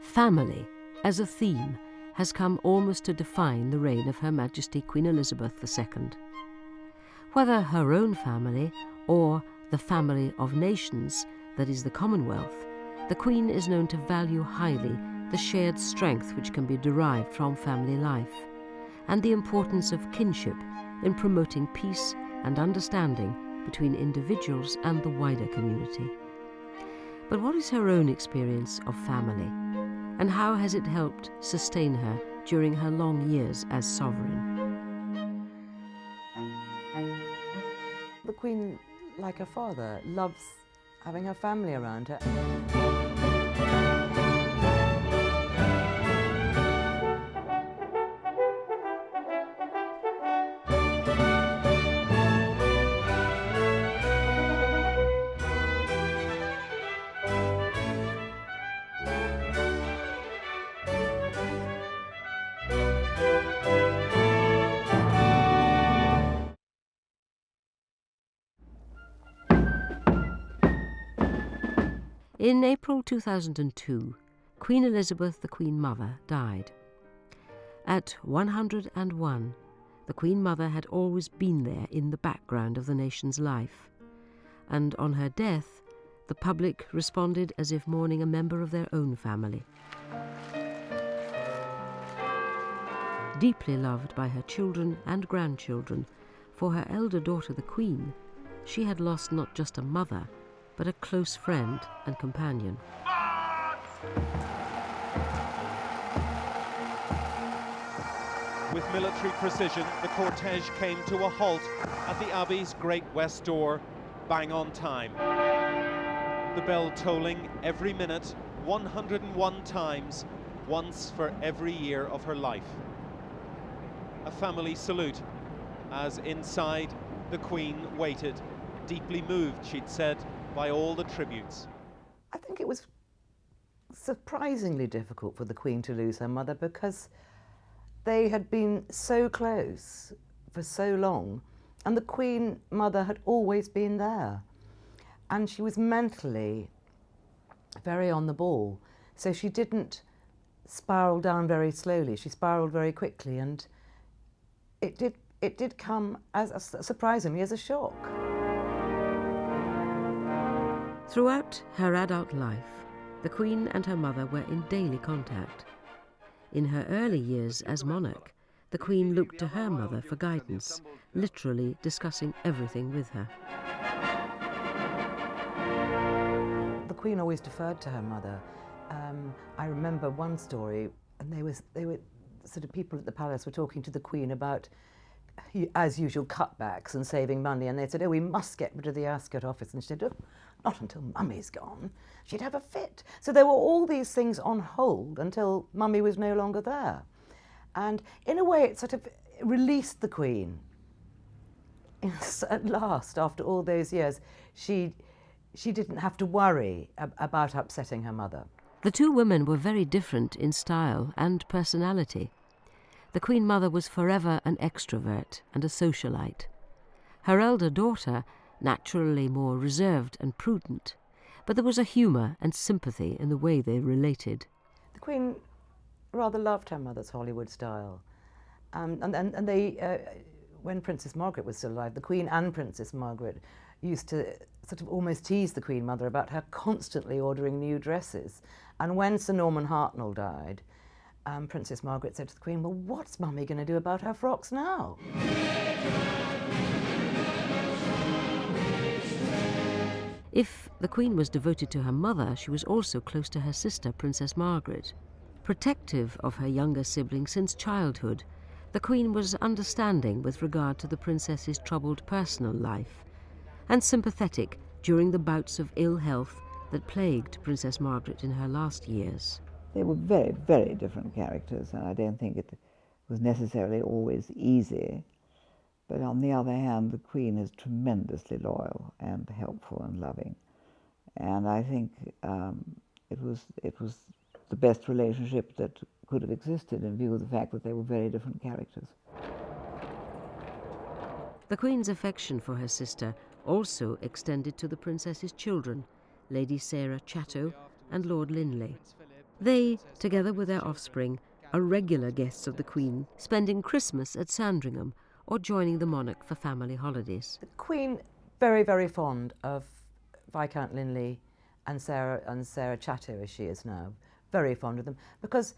Family, as a theme, has come almost to define the reign of Her Majesty Queen Elizabeth II. Whether her own family or the family of nations, that is the Commonwealth, the Queen is known to value highly the shared strength which can be derived from family life, and the importance of kinship in promoting peace and understanding between individuals and the wider community. But what is her own experience of family, and how has it helped sustain her during her long years as sovereign? The Queen, like her father, loves having her family around her. In April 2002, Queen Elizabeth, the Queen Mother, died. At 101, the Queen Mother had always been there in the background of the nation's life, and on her death, the public responded as if mourning a member of their own family. Deeply loved by her children and grandchildren, for her elder daughter, the Queen, she had lost not just a mother, but a close friend and companion. With military precision, the cortege came to a halt at the Abbey's great west door, bang on time. The bell tolling every minute, 101 times, once for every year of her life. A family salute, as inside the Queen waited, deeply moved, she'd said, by all the tributes. I think it was surprisingly difficult for the Queen to lose her mother because they had been so close for so long, and the Queen Mother had always been there. And she was mentally very on the ball, so she didn't spiral down very slowly. She spiraled very quickly, and it did come as surprisingly as a shock. Throughout her adult life, the Queen and her mother were in daily contact. In her early years as monarch, the Queen looked to her mother for guidance, literally discussing everything with her. The Queen always deferred to her mother. I remember one story, and they were sort of people at the palace were talking to the Queen about, as usual, cutbacks and saving money, and they said, "Oh, we must get rid of the Ascot office," and she said, "Oh, not until Mummy's gone. She'd have a fit." So there were all these things on hold until Mummy was no longer there. And in a way, it sort of released the Queen. At last, after all those years, she didn't have to worry about upsetting her mother. The two women were very different in style and personality. The Queen Mother was forever an extrovert and a socialite. Her elder daughter, naturally more reserved and prudent, but there was a humour and sympathy in the way they related. The Queen rather loved her mother's Hollywood style. And they, when Princess Margaret was still alive, the Queen and Princess Margaret used to sort of almost tease the Queen Mother about her constantly ordering new dresses. And when Sir Norman Hartnell died, Princess Margaret said to the Queen, "Well, what's Mummy going to do about her frocks now?" If the Queen was devoted to her mother, she was also close to her sister, Princess Margaret. Protective of her younger sibling since childhood, the Queen was understanding with regard to the princess's troubled personal life, and sympathetic during the bouts of ill health that plagued Princess Margaret in her last years. They were very, very different characters, and I don't think it was necessarily always easy. But on the other hand, the Queen is tremendously loyal and helpful and loving. And I think it was the best relationship that could have existed in view of the fact that they were very different characters. The Queen's affection for her sister also extended to the princess's children, Lady Sarah Chatto and Lord Linley. They, together with their offspring, are regular guests of the Queen, spending Christmas at Sandringham or joining the monarch for family holidays. The Queen, very, very fond of Viscount Linley and Sarah Chatto, as she is now. Very fond of them, because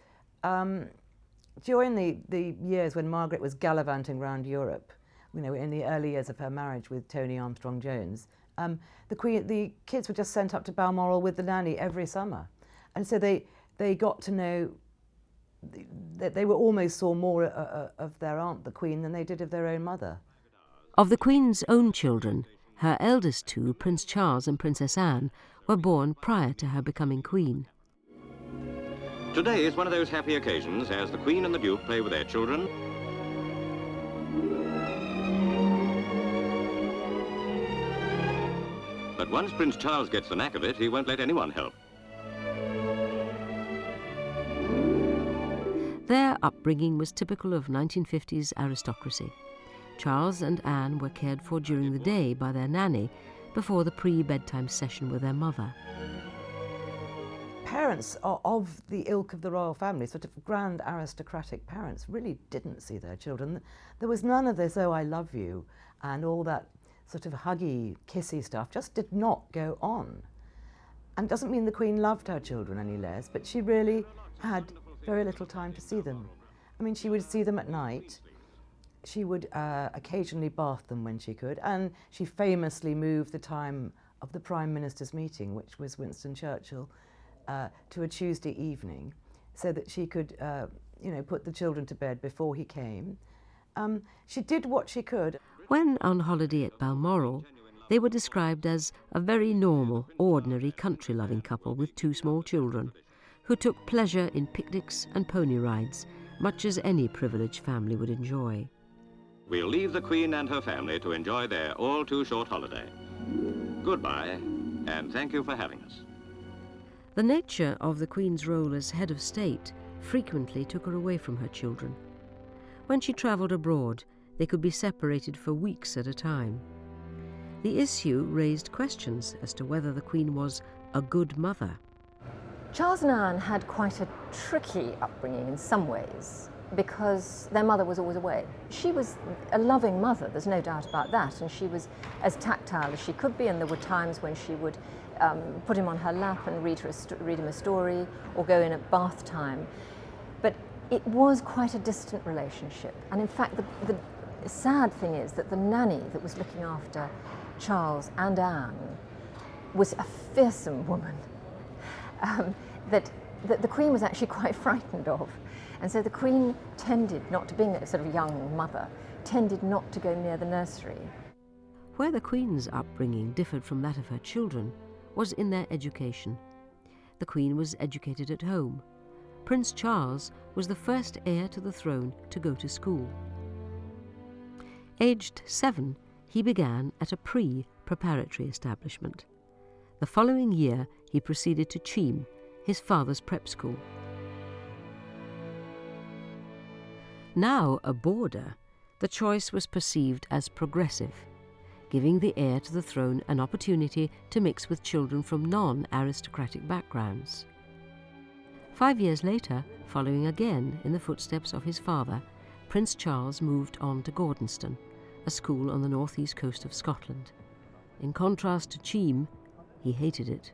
during the years when Margaret was gallivanting around Europe, you know, in the early years of her marriage with Tony Armstrong-Jones, the kids were just sent up to Balmoral with the nanny every summer. And so they got to know, they were almost saw more of their aunt, the Queen, than they did of their own mother. Of the Queen's own children, her eldest two, Prince Charles and Princess Anne, were born prior to her becoming Queen. Today is one of those happy occasions as the Queen and the Duke play with their children. But once Prince Charles gets the knack of it, he won't let anyone help. Their upbringing was typical of 1950s aristocracy. Charles and Anne were cared for during the day by their nanny before the pre-bedtime session with their mother. Parents of the ilk of the royal family, sort of grand aristocratic parents, really didn't see their children. There was none of this, oh, I love you, and all that sort of huggy, kissy stuff just did not go on. And it doesn't mean the Queen loved her children any less, but she really had very little time to see them. I mean, she would see them at night. She would occasionally bath them when she could, and she famously moved the time of the Prime Minister's meeting, which was Winston Churchill, to a Tuesday evening, so that she could, put the children to bed before he came. She did what she could. When on holiday at Balmoral, they were described as a very normal, ordinary, country-loving couple with two small children, who took pleasure in picnics and pony rides, much as any privileged family would enjoy. We'll leave the Queen and her family to enjoy their all-too-short holiday. Goodbye, and thank you for having us. The nature of the Queen's role as head of state frequently took her away from her children. When she travelled abroad, they could be separated for weeks at a time. The issue raised questions as to whether the Queen was a good mother. Charles and Anne had quite a tricky upbringing in some ways, because their mother was always away. She was a loving mother, there's no doubt about that, and she was as tactile as she could be, and there were times when she would put him on her lap and read him a story, or go in at bath time. But it was quite a distant relationship, and in fact the sad thing is that the nanny that was looking after Charles and Anne was a fearsome woman that the Queen was actually quite frightened of. And so the Queen tended not to, being a sort of young mother, tended not to go near the nursery. Where the Queen's upbringing differed from that of her children was in their education. The Queen was educated at home. Prince Charles was the first heir to the throne to go to school. Aged 7, he began at a pre-preparatory establishment. The following year, he proceeded to Cheam, his father's prep school. Now a boarder, the choice was perceived as progressive, giving the heir to the throne an opportunity to mix with children from non-aristocratic backgrounds. 5 years later, following again in the footsteps of his father, Prince Charles moved on to Gordonston, a school on the northeast coast of Scotland. In contrast to Cheam, he hated it.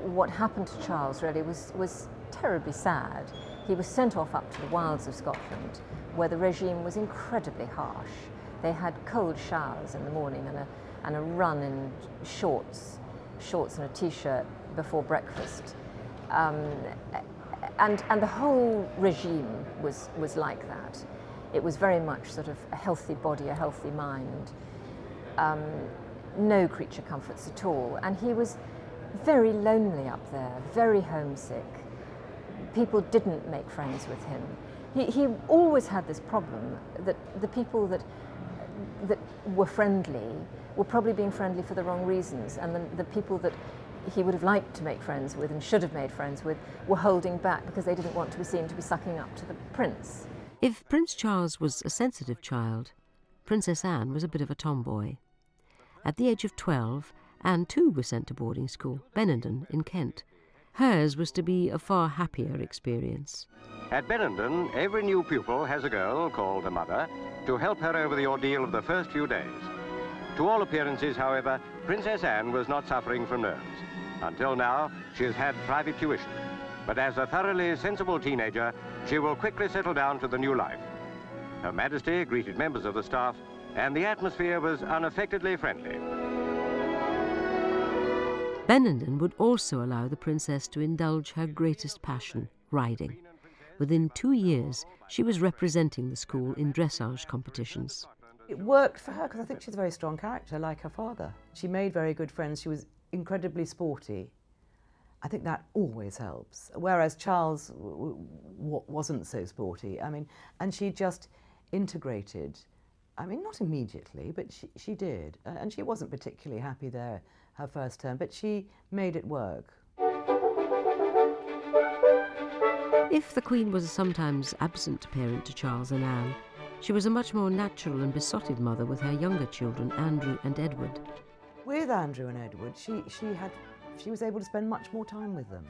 What happened to Charles really was terribly sad. He was sent off up to the wilds of Scotland, where the regime was incredibly harsh. They had cold showers in the morning and a run in shorts and a t-shirt before breakfast. And the whole regime was like that. It was very much sort of a healthy body, a healthy mind, no creature comforts at all. And he was very lonely up there, very homesick. People didn't make friends with him. He always had this problem that the people that were friendly were probably being friendly for the wrong reasons, and the people that he would have liked to make friends with and should have made friends with were holding back because they didn't want to be seen to be sucking up to the prince. If Prince Charles was a sensitive child, Princess Anne was a bit of a tomboy. At the age of 12, Anne too was sent to boarding school, Benenden in Kent, Hers was to be a far happier experience. At Benenden, every new pupil has a girl, called a mother, to help her over the ordeal of the first few days. To all appearances, however, Princess Anne was not suffering from nerves. Until now, she has had private tuition. But as a thoroughly sensible teenager, she will quickly settle down to the new life. Her Majesty greeted members of the staff, and the atmosphere was unaffectedly friendly. Benenden would also allow the princess to indulge her greatest passion, riding. Within 2 years, she was representing the school in dressage competitions. It worked for her because I think she's a very strong character, like her father. She made very good friends. She was incredibly sporty. I think that always helps. Whereas Charles wasn't so sporty. I mean, and she just integrated. I mean, not immediately, but she did. And she wasn't particularly happy there her first term, but she made it work. If the Queen was a sometimes absent parent to Charles and Anne, she was a much more natural and besotted mother with her younger children, Andrew and Edward. With Andrew and Edward, she was able to spend much more time with them.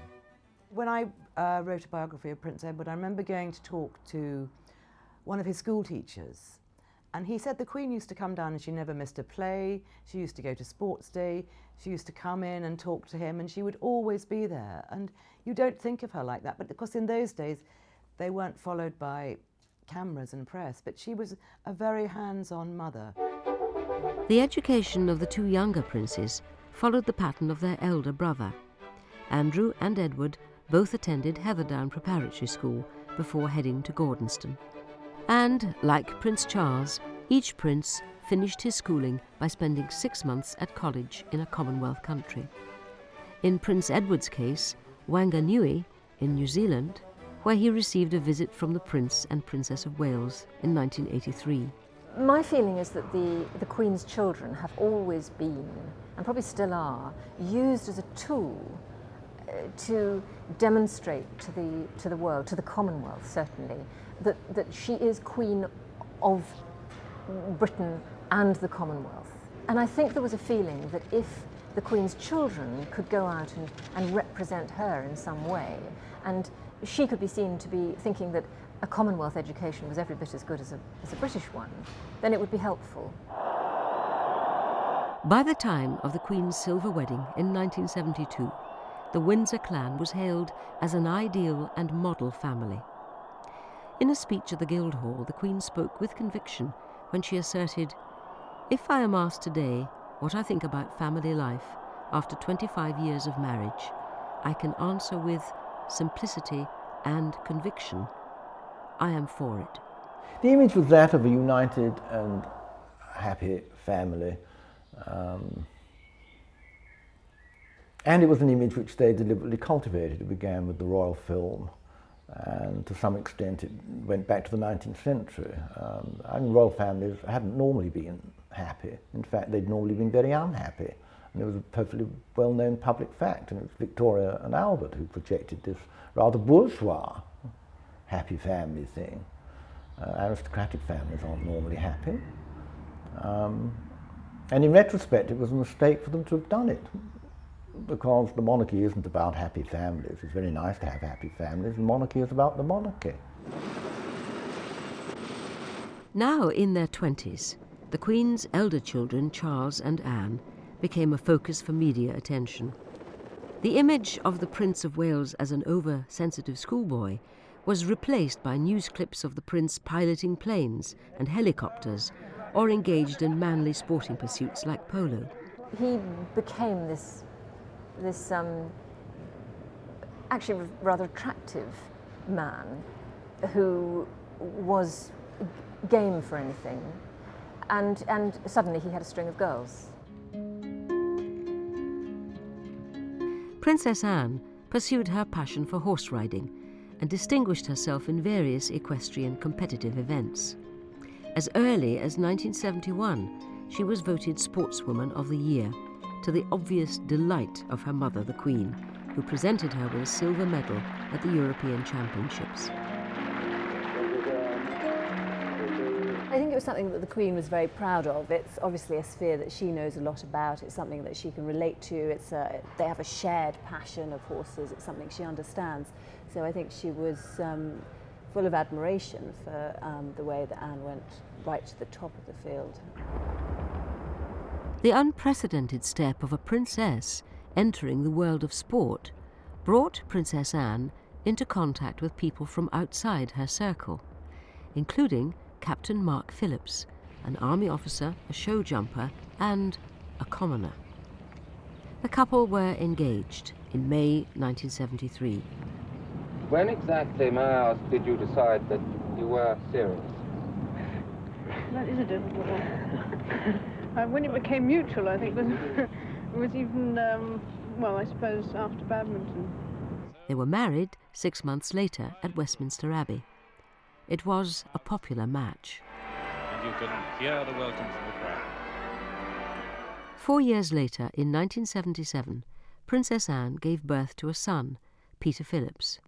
When I wrote a biography of Prince Edward, I remember going to talk to one of his school teachers, and he said the Queen used to come down and she never missed a play. She used to go to sports day. She used to come in and talk to him, and she would always be there. And you don't think of her like that, but of course in those days they weren't followed by cameras and press, but she was a very hands-on mother. The education of the two younger princes followed the pattern of their elder brother. Andrew and Edward both attended Heatherdown Preparatory School before heading to Gordonston. And, like Prince Charles, each prince finished his schooling by spending 6 months at college in a Commonwealth country. In Prince Edward's case, Wanganui in New Zealand, where he received a visit from the Prince and Princess of Wales in 1983. My feeling is that the Queen's children have always been, and probably still are, used as a tool to demonstrate to the world, to the Commonwealth certainly, that she is Queen of Britain and the Commonwealth. And I think there was a feeling that if the Queen's children could go out and represent her in some way, and she could be seen to be thinking that a Commonwealth education was every bit as good as a British one, then it would be helpful. By the time of the Queen's silver wedding in 1972, the Windsor clan was hailed as an ideal and model family. In a speech at the Guildhall, the Queen spoke with conviction when she asserted, "If I am asked today what I think about family life after 25 years of marriage, I can answer with simplicity and conviction. I am for it." The image was that of a united and happy family. And it was an image which they deliberately cultivated. It began with the royal film, and to some extent it went back to the 19th century. Royal families hadn't normally been happy. In fact, they'd normally been very unhappy. And it was a perfectly well-known public fact, and it was Victoria and Albert who projected this rather bourgeois happy family thing. Aristocratic families aren't normally happy. And in retrospect, it was a mistake for them to have done it, because the monarchy isn't about happy families. It's very nice to have happy families, and monarchy is about the monarchy. Now in their 20s, the Queen's elder children, Charles and Anne, became a focus for media attention. The image of the Prince of Wales as an oversensitive schoolboy was replaced by news clips of the Prince piloting planes and helicopters, or engaged in manly sporting pursuits like polo. He became this actually rather attractive man who was game for anything, and suddenly he had a string of girls. Princess Anne pursued her passion for horse riding and distinguished herself in various equestrian competitive events. As early as 1971, she was voted Sportswoman of the Year, to the obvious delight of her mother, the Queen, who presented her with a silver medal at the European Championships. I think it was something that the Queen was very proud of. It's obviously a sphere that she knows a lot about. It's something that she can relate to. They have a shared passion of horses. It's something she understands. So I think she was full of admiration for the way that Anne went right to the top of the field. The unprecedented step of a princess entering the world of sport brought Princess Anne into contact with people from outside her circle, including Captain Mark Phillips, an army officer, a show jumper, and a commoner. The couple were engaged in May 1973. When exactly, may I ask, did you decide that you were serious? That is a difficult one. When it became mutual, I think it was even, well, I suppose after badminton. They were married 6 months later at Westminster Abbey. It was a popular match. And you can hear the welcome from the crowd. 4 years later, in 1977, Princess Anne gave birth to a son, Peter Phillips.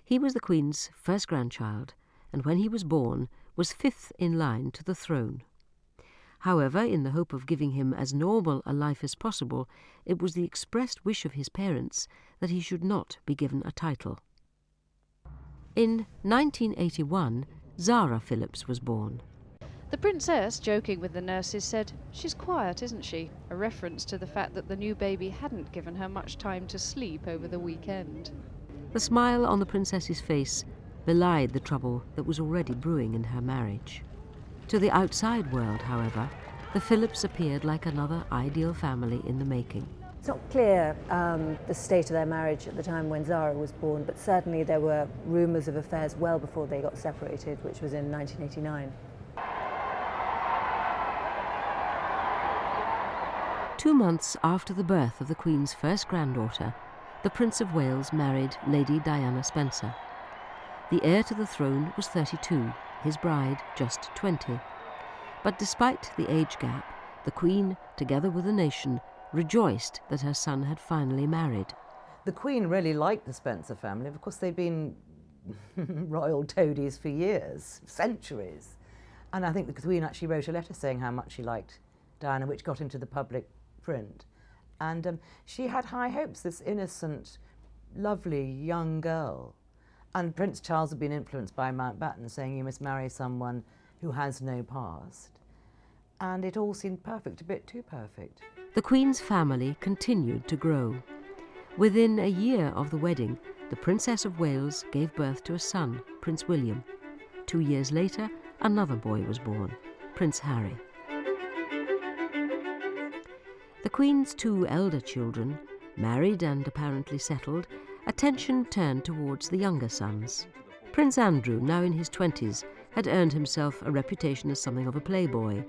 He was the Queen's first grandchild, and when he was born, was 5th in line to the throne. However, in the hope of giving him as normal a life as possible, it was the expressed wish of his parents that he should not be given a title. In 1981, Zara Phillips was born. The princess, joking with the nurses, said, "She's quiet, isn't she?" A reference to the fact that the new baby hadn't given her much time to sleep over the weekend. The smile on the princess's face belied the trouble that was already brewing in her marriage. To the outside world, however, the Phillips appeared like another ideal family in the making. It's not clear the state of their marriage at the time when Zara was born, but certainly there were rumours of affairs well before they got separated, which was in 1989. 2 months after the birth of the Queen's first granddaughter, the Prince of Wales married Lady Diana Spencer. The heir to the throne was 32, his bride just 20. But despite the age gap, the Queen, together with the nation, rejoiced that her son had finally married. The Queen really liked the Spencer family. Of course, they'd been royal toadies for years, centuries. And I think the Queen actually wrote a letter saying how much she liked Diana, which got into the public print. And she had high hopes, this innocent, lovely young girl. And Prince Charles had been influenced by Mountbatten, saying you must marry someone who has no past. And it all seemed perfect, a bit too perfect. The Queen's family continued to grow. Within a year of the wedding, the Princess of Wales gave birth to a son, Prince William. 2 years later, another boy was born, Prince Harry. The Queen's 2 elder children, married and apparently settled, attention turned towards the younger sons. Prince Andrew, now in his 20s, had earned himself a reputation as something of a playboy.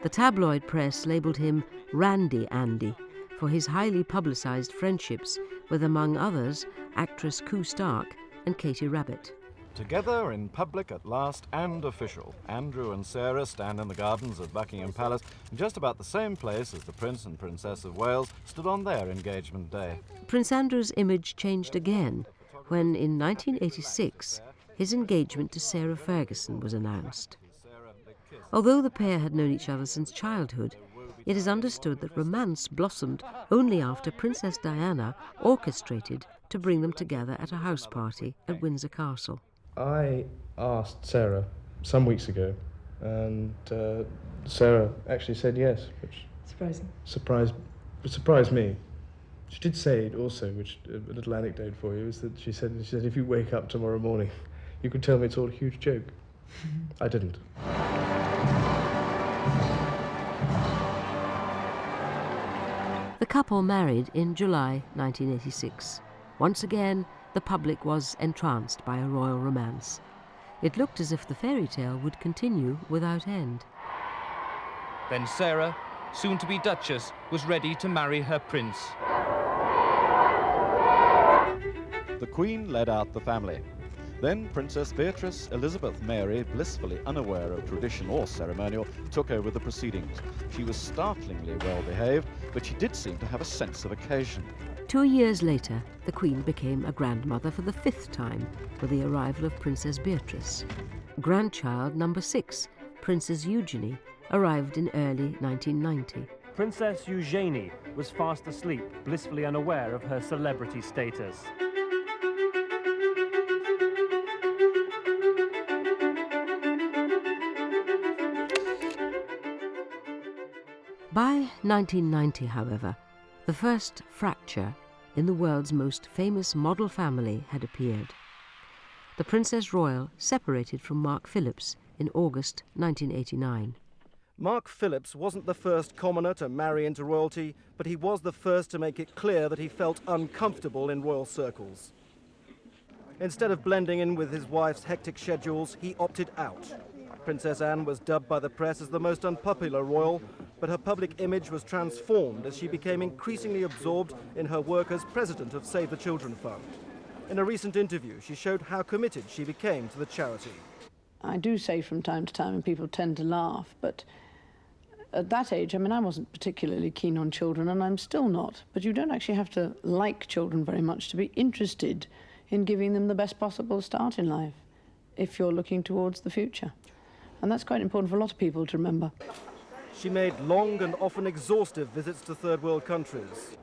The tabloid press labelled him Randy Andy for his highly publicised friendships with, among others, actress Koo Stark and Katie Rabbit. Together in public at last and official, Andrew and Sarah stand in the gardens of Buckingham Palace in just about the same place as the Prince and Princess of Wales stood on their engagement day. Prince Andrew's image changed again when, in 1986, his engagement to Sarah Ferguson was announced. Although the pair had known each other since childhood, it is understood that romance blossomed only after Princess Diana orchestrated to bring them together at a house party at Windsor Castle. I asked Sarah some weeks ago, and Sarah actually said yes, which surprised me. She did say it also, which a little anecdote for you, is that she said if you wake up tomorrow morning, you could tell me it's all a huge joke. I didn't. The couple married in July 1986. Once again, the public was entranced by a royal romance. It looked as if the fairy tale would continue without end. Then Sarah, soon to be Duchess, was ready to marry her prince. The Queen led out the family. Then Princess Beatrice Elizabeth Mary, blissfully unaware of tradition or ceremonial, took over the proceedings. She was startlingly well behaved, but she did seem to have a sense of occasion. 2 years later, the Queen became a grandmother for the 5th time with the arrival of Princess Beatrice. Grandchild number 6 Princess Eugenie, arrived in early 1990. Princess Eugenie was fast asleep, blissfully unaware of her celebrity status. By 1990, however, the first fracture in the world's most famous model family had appeared. The Princess Royal separated from Mark Phillips in August 1989. Mark Phillips wasn't the first commoner to marry into royalty, but he was the first to make it clear that he felt uncomfortable in royal circles. Instead of blending in with his wife's hectic schedules, he opted out. Princess Anne was dubbed by the press as the most unpopular royal, but her public image was transformed as she became increasingly absorbed in her work as president of Save the Children Fund. In a recent interview, she showed how committed she became to the charity. I do say from time to time, and people tend to laugh, but at that age, I mean, I wasn't particularly keen on children, and I'm still not. But you don't actually have to like children very much to be interested in giving them the best possible start in life, if you're looking towards the future. And that's quite important for a lot of people to remember. She made long and often exhaustive visits to third world countries.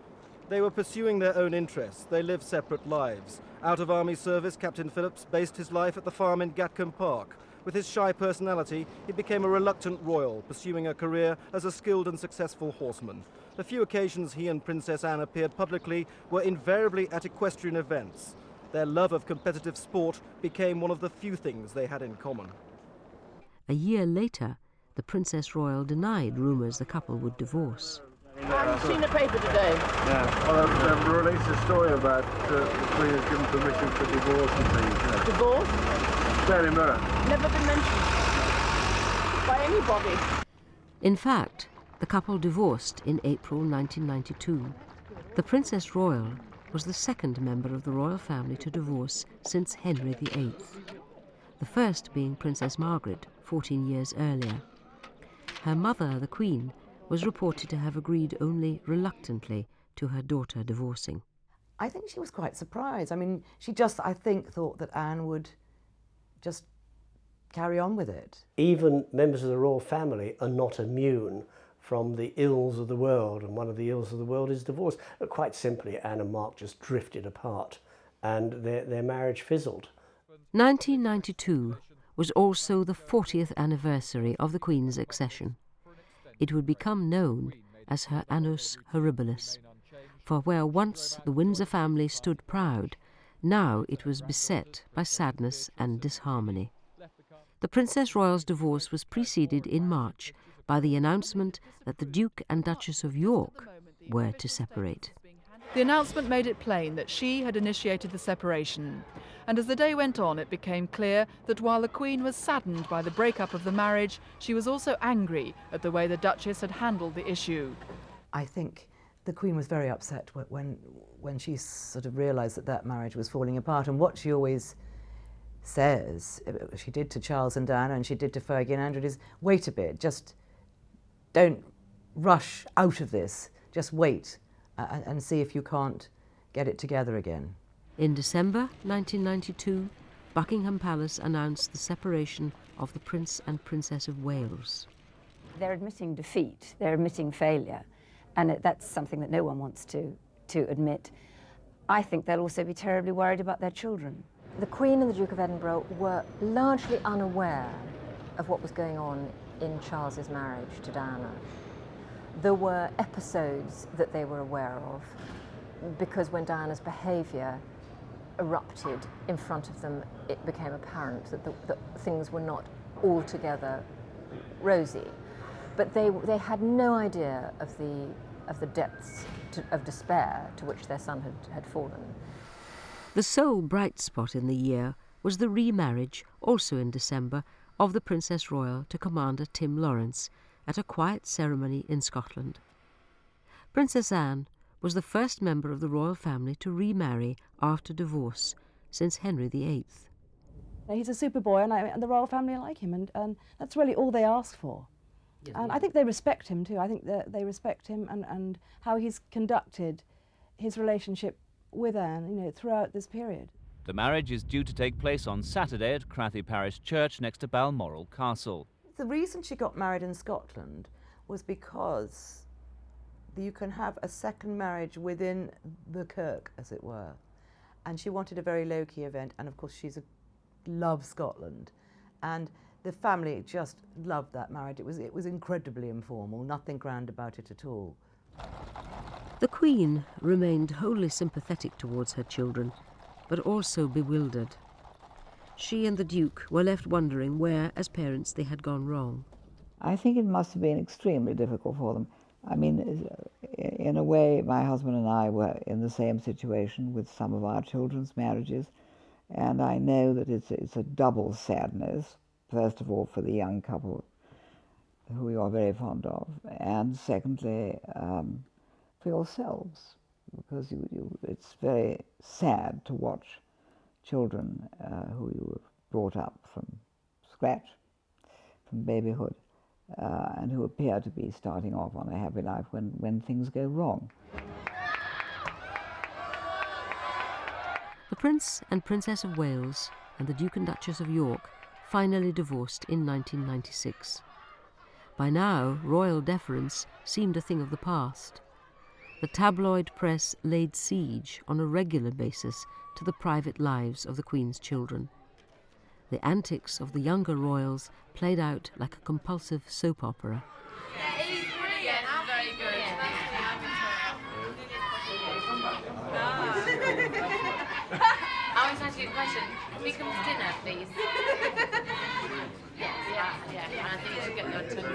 They were pursuing their own interests. They lived separate lives. Out of army service, Captain Phillips based his life at the farm in Gatcombe Park. With his shy personality, he became a reluctant royal, pursuing a career as a skilled and successful horseman. The few occasions he and Princess Anne appeared publicly were invariably at equestrian events. Their love of competitive sport became one of the few things they had in common. A year later, the Princess Royal denied rumours the couple would divorce. I've seen a paper today. Yeah, well, they've released a story about the Queen has given permission for divorce and things. You know. Divorce? Daily Mirror. Never been mentioned by anybody. In fact, the couple divorced in April 1992. The Princess Royal was the second member of the royal family to divorce since Henry VIII, the first being Princess Margaret 14 years earlier. Her mother, the Queen, was reported to have agreed only reluctantly to her daughter divorcing. I think she was quite surprised. I mean, she just, I think, thought that Anne would just carry on with it. Even members of the royal family are not immune from the ills of the world, and one of the ills of the world is divorce. But quite simply, Anne and Mark just drifted apart, and their marriage fizzled. 1992 was also the 40th anniversary of the Queen's accession. It would become known as her Annus Horribilis, for where once the Windsor family stood proud, now it was beset by sadness and disharmony. The Princess Royal's divorce was preceded in March by the announcement that the Duke and Duchess of York were to separate. The announcement made it plain that she had initiated the separation. And as the day went on, it became clear that while the Queen was saddened by the breakup of the marriage, she was also angry at the way the Duchess had handled the issue. I think the Queen was very upset when she sort of realised that that marriage was falling apart. And what she always says, she did to Charles and Diana and she did to Fergie and Andrew, is wait a bit, just don't rush out of this, just wait and see if you can't get it together again. In December 1992, Buckingham Palace announced the separation of the Prince and Princess of Wales. They're admitting defeat, they're admitting failure, and that's something that no one wants to admit. I think they'll also be terribly worried about their children. The Queen and the Duke of Edinburgh were largely unaware of what was going on in Charles's marriage to Diana. There were episodes that they were aware of, because when Diana's behaviour erupted in front of them, it became apparent that things were not altogether rosy. But they had no idea of the depths of despair to which their son had fallen. The sole bright spot in the year was the remarriage, also in December, of the Princess Royal to Commander Tim Lawrence at a quiet ceremony in Scotland. Princess Anne was the first member of the royal family to remarry after divorce since Henry VIII. He's a super boy, and the royal family like him, and that's really all they ask for. Yes, and I think they respect him too. I think that they respect him and how he's conducted his relationship with Anne, throughout this period. The marriage is due to take place on Saturday at Crathy Parish Church next to Balmoral Castle. the reason she got married in Scotland was because you can have a second marriage within the kirk, as it were. And she wanted a very low-key event, and of course loves Scotland. And the family just loved that marriage. It was incredibly informal, nothing grand about it at all. The Queen remained wholly sympathetic towards her children, but also bewildered. She and the Duke were left wondering where, as parents, they had gone wrong. I think it must have been extremely difficult for them. I mean, in a way, my husband and I were in the same situation with some of our children's marriages, and I know that it's a double sadness. First of all, for the young couple who you are very fond of, and secondly, for yourselves, because it's very sad to watch children who you have brought up from scratch, from babyhood, and who appear to be starting off on a happy life when things go wrong. The Prince and Princess of Wales and the Duke and Duchess of York finally divorced in 1996. By now, royal deference seemed a thing of the past. The tabloid press laid siege on a regular basis to the private lives of the Queen's children. The antics of the younger royals played out like a compulsive soap opera. Yeah, he's brilliant. Very good. I was asking a question. Can we come to dinner, please? Yeah. I think you should get your tongue.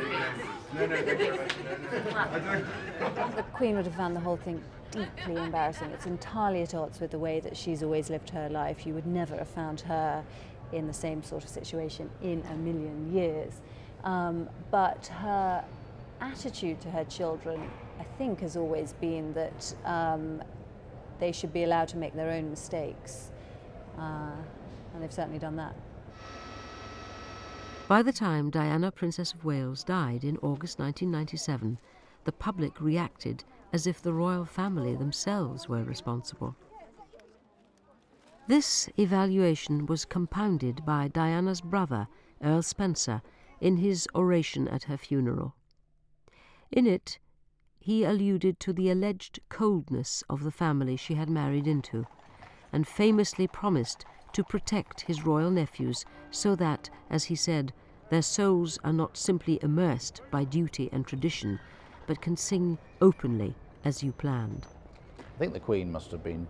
The Queen would have found the whole thing deeply embarrassing. It's entirely at odds with the way that she's always lived her life. You would never have found her in the same sort of situation in a million years. But her attitude to her children, I think, has always been that they should be allowed to make their own mistakes. And they've certainly done that. By the time Diana, Princess of Wales, died in August 1997, the public reacted as if the royal family themselves were responsible. This evaluation was compounded by Diana's brother, Earl Spencer, in his oration at her funeral. In it, he alluded to the alleged coldness of the family she had married into, and famously promised to protect his royal nephews so that, as he said, their souls are not simply immersed by duty and tradition, but can sing openly as you planned. I think the Queen must have been,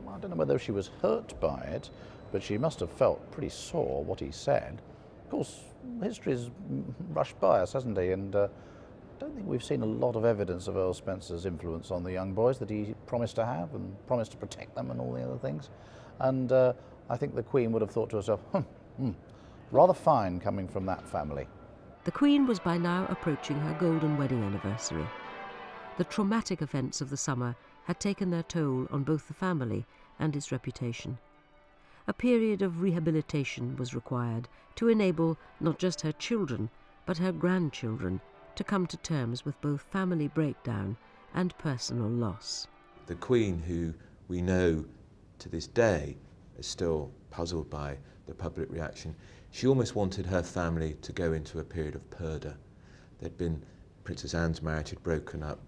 I don't know whether she was hurt by it, but she must have felt pretty sore what he said. Of course, history's rushed by us, hasn't he? And I don't think we've seen a lot of evidence of Earl Spencer's influence on the young boys that he promised to have and promised to protect them and all the other things. And I think the Queen would have thought to herself, rather fine coming from that family. The Queen was by now approaching her golden wedding anniversary. The traumatic events of the summer had taken their toll on both the family and its reputation. A period of rehabilitation was required to enable not just her children, but her grandchildren to come to terms with both family breakdown and personal loss. The Queen, who we know to this day is still puzzled by the public reaction, she almost wanted her family to go into a period of purdah. There'd been Princess Anne's marriage had broken up,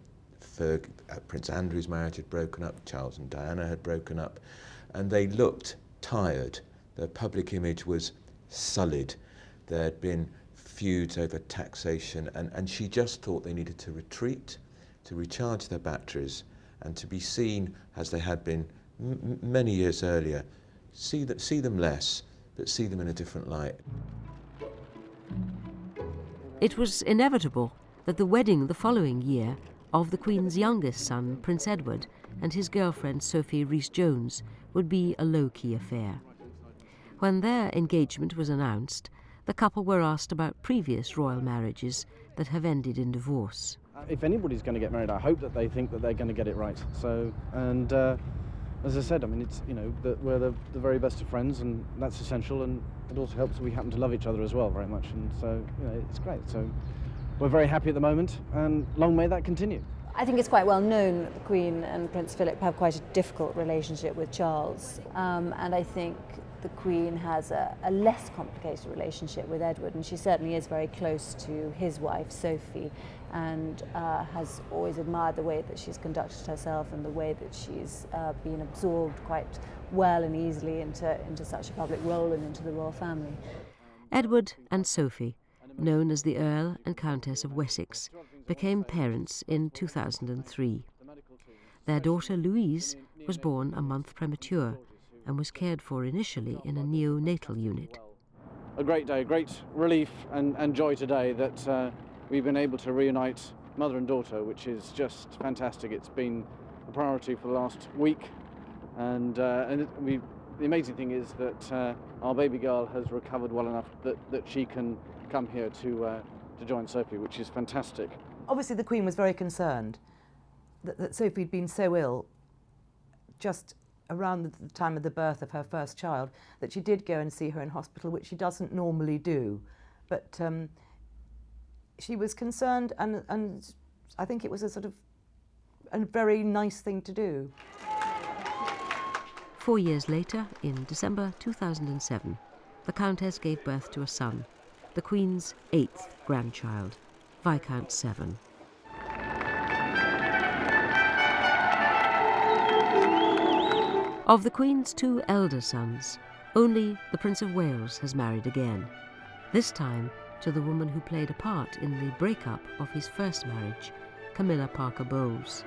Prince Andrew's marriage had broken up, Charles and Diana had broken up, and they looked tired. Their public image was sullied. There had been feuds over taxation, and she just thought they needed to retreat, to recharge their batteries, and to be seen as they had been many years earlier. See them less, but see them in a different light. It was inevitable that the wedding the following year of the Queen's youngest son, Prince Edward, and his girlfriend Sophie Rhys-Jones would be a low-key affair. When their engagement was announced, the couple were asked about previous royal marriages that have ended in divorce. If anybody's going to get married, I hope that they think that they're going to get it right. So, and as I said, I mean, it's, that we're the very best of friends, and that's essential, and it also helps that we happen to love each other as well very much, and so, it's great. So we're very happy at the moment, and long may that continue. I think it's quite well known that the Queen and Prince Philip have quite a difficult relationship with Charles, and I think the Queen has a less complicated relationship with Edward, and she certainly is very close to his wife, Sophie, and has always admired the way that she's conducted herself and the way that she's been absorbed quite well and easily into such a public role and into the royal family. Edward and Sophie, known as the Earl and Countess of Wessex, became parents in 2003. Their daughter Louise was born a month premature and was cared for initially in a neonatal unit. A great day, great relief and joy today that we've been able to reunite mother and daughter, which is just fantastic. It's been a priority for the last week, and the amazing thing is that our baby girl has recovered well enough that she can come here to join Sophie, which is fantastic. Obviously the Queen was very concerned that Sophie had been so ill just around the time of the birth of her first child that she did go and see her in hospital, which she doesn't normally do. But she was concerned, and I think it was a very nice thing to do. 4 years later, in December 2007, the Countess gave birth to a son, the Queen's 8th grandchild, Viscount Severn. Of the Queen's 2 elder sons, only the Prince of Wales has married again, this time to the woman who played a part in the breakup of his first marriage, Camilla Parker Bowles.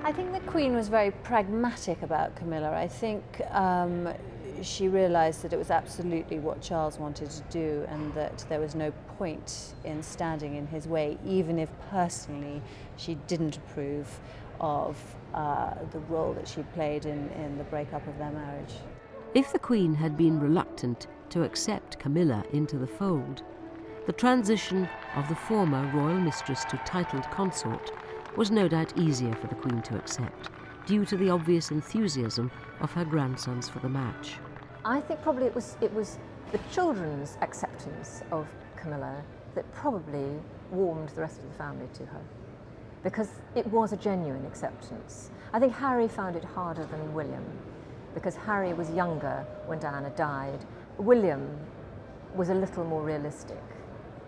I think the Queen was very pragmatic about Camilla. I think she realised that it was absolutely what Charles wanted to do and that there was no point in standing in his way, even if personally she didn't approve of the role that she played in the breakup of their marriage. If the Queen had been reluctant to accept Camilla into the fold, the transition of the former royal mistress to titled consort was no doubt easier for the Queen to accept, due to the obvious enthusiasm of her grandsons for the match. I think probably it was the children's acceptance of Camilla that probably warmed the rest of the family to her, because it was a genuine acceptance. I think Harry found it harder than William, because Harry was younger when Diana died. William was a little more realistic.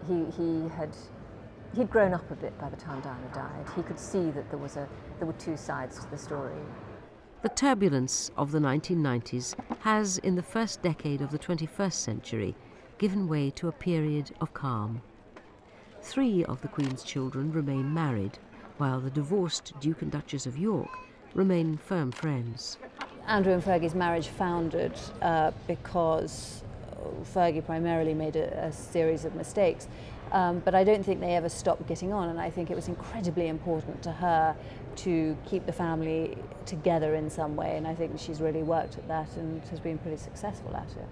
He'd grown up a bit by the time Diana died. He could see that there were 2 sides to the story. The turbulence of the 1990s has, in the first decade of the 21st century, given way to a period of calm. 3 of the Queen's children remain married, while the divorced Duke and Duchess of York remain firm friends. Andrew and Fergie's marriage foundered because Fergie primarily made a series of mistakes, but I don't think they ever stopped getting on, and I think it was incredibly important to her to keep the family together in some way, and I think she's really worked at that and has been pretty successful at it.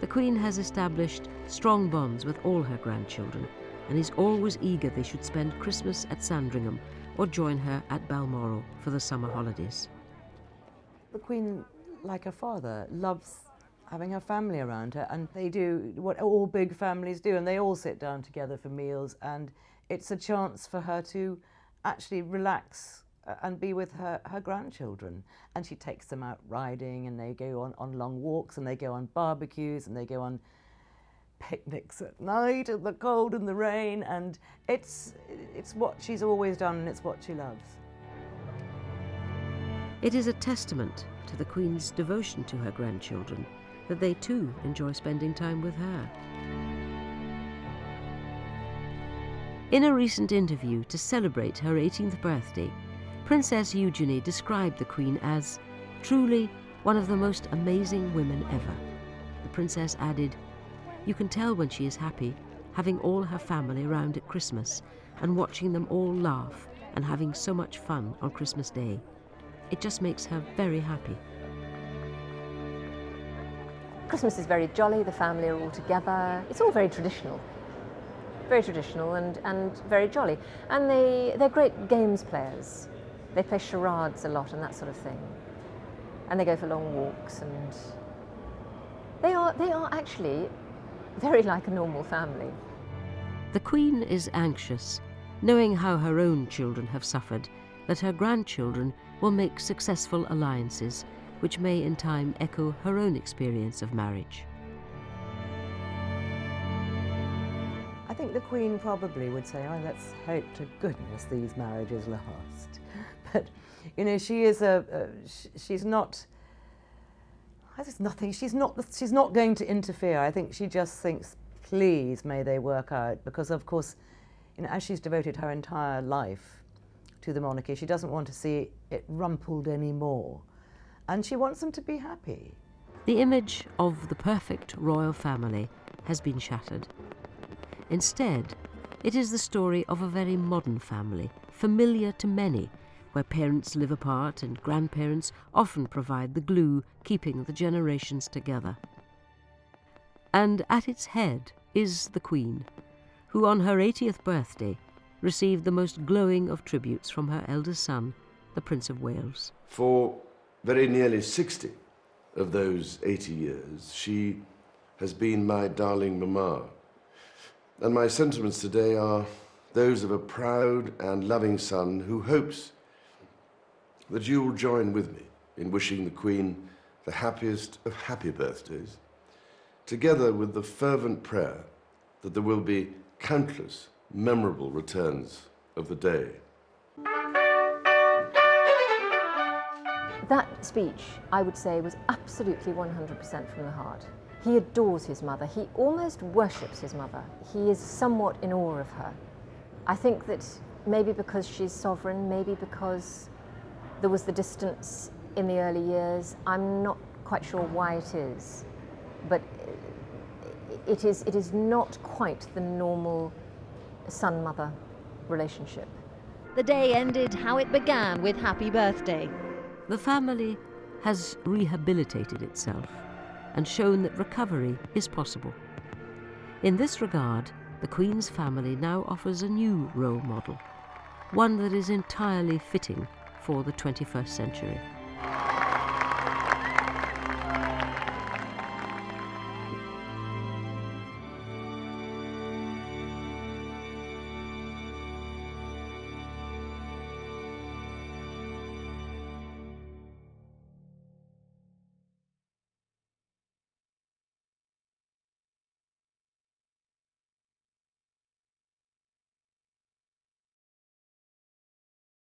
The Queen has established strong bonds with all her grandchildren and is always eager they should spend Christmas at Sandringham or join her at Balmoral for the summer holidays. The Queen, like her father, loves having her family around her, and they do what all big families do, and they all sit down together for meals, and it's a chance for her to actually relax and be with her grandchildren. And she takes them out riding, and they go on long walks, and they go on barbecues, and they go on picnics at night in the cold and the rain, and it's what she's always done, and it's what she loves. It is a testament to the Queen's devotion to her grandchildren that they too enjoy spending time with her. In a recent interview to celebrate her 18th birthday, Princess Eugenie described the Queen as truly one of the most amazing women ever. The Princess added, "You can tell when she is happy, having all her family around at Christmas and watching them all laugh and having so much fun on Christmas Day. It just makes her very happy." Christmas is very jolly, the family are all together. It's all very traditional and very jolly. And they're great games players. They play charades a lot and that sort of thing. And they go for long walks, and they are actually very like a normal family. The Queen is anxious, knowing how her own children have suffered, that her grandchildren will make successful alliances which may in time echo her own experience of marriage. I think the Queen probably would say, oh, let's hope to goodness these marriages last. But, you know, she is she's not, there's nothing, she's not going to interfere. I think she just thinks, please, may they work out, because of course, you know, as she's devoted her entire life to the monarchy, she doesn't want to see it rumpled anymore. And she wants them to be happy. The image of the perfect royal family has been shattered. Instead, it is the story of a very modern family, familiar to many, where parents live apart and grandparents often provide the glue keeping the generations together. And at its head is the Queen, who on her 80th birthday received the most glowing of tributes from her eldest son, the Prince of Wales. For very nearly 60 of those 80 years, she has been my darling mamma. And my sentiments today are those of a proud and loving son who hopes that you will join with me in wishing the Queen the happiest of happy birthdays, together with the fervent prayer that there will be countless memorable returns of the day. That speech, I would say, was absolutely 100% from the heart. He adores his mother. He almost worships his mother. He is somewhat in awe of her. I think that maybe because she's sovereign, maybe because there was the distance in the early years. I'm not quite sure why it is, but it is not quite the normal son-mother relationship. The day ended how it began, with happy birthday. The family has rehabilitated itself and shown that recovery is possible. In this regard, the Queen's family now offers a new role model, one that is entirely fitting for the 21st century.